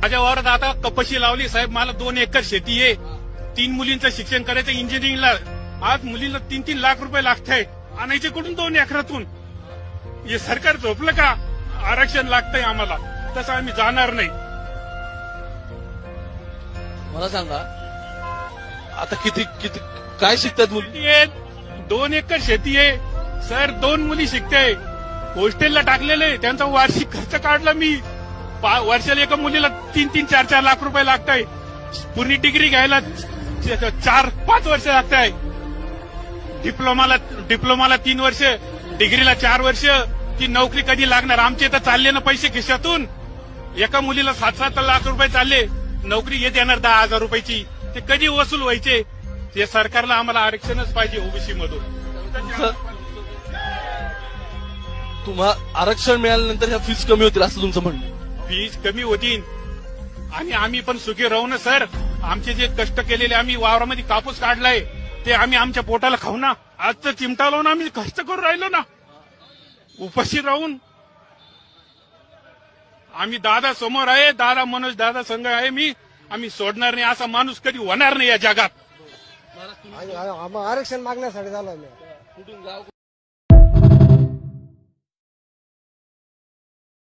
माझ्या वावरात आता कपाशी लावली साहेब. मला 2 एकर शेती आहे. 3 मुलींचं शिक्षण करायचं इंजिनिअरिंगला. आज मुलीला 3-3 लाख रुपये लागताय. आणायचे कुठून 2 एकरातून? हे सरकार झोपलं का? आरक्षण लागतंय आम्हाला, तसं आम्ही जाणार नाही. मला सांगा आता किती किती काय शिकतात मुली? 2 एकर शेती आहे सर. 2 मुली शिकते. हॉस्टेलला टाकलेले, त्यांचा वार्षिक खर्च काढला मी. वर्षाला एका मुलीला 3-3, 4-4 लाख रुपये लागताय. पूर्ण डिग्री घ्यायला 4-5 वर्ष लागताय. डिप्लोमाला 3 वर्ष, डिग्रीला 4 वर्ष. ती नोकरी कधी लागणार? आमचे तर चालले ना पैसे खिशातून. एका मुलीला 7-7 लाख रुपये चालले. नोकरी घेत येणार 10,000 रुपयाची. ते कधी वसूल व्हायचे? ते सरकारला आम्हाला आरक्षणच पाहिजे ओबीसी मधून. तुम्हाला आरक्षण मिळाल्यानंतर ह्या फीस कमी होतील असं तुमचं म्हणणं? फीस कमी होतील आणि आम्ही पण सुखी राहू ना सर. आमचे जे कष्ट केलेले, आम्ही वावरामध्ये कापूस काढलाय, ते आम्ही आमच्या पोटाला खाऊ ना. आज तर चिमटा लावून आम्ही खर्च करून राहिलो ना, उपाशी राहून. आम्ही दादा समोर आहे, दादा मनोज दादा संघ आहे. आम्ही सोडणार नाही. असा माणूस कधी होणार नाही या जगात. आरक्षण मागण्यासाठी झालं. कुठून गाव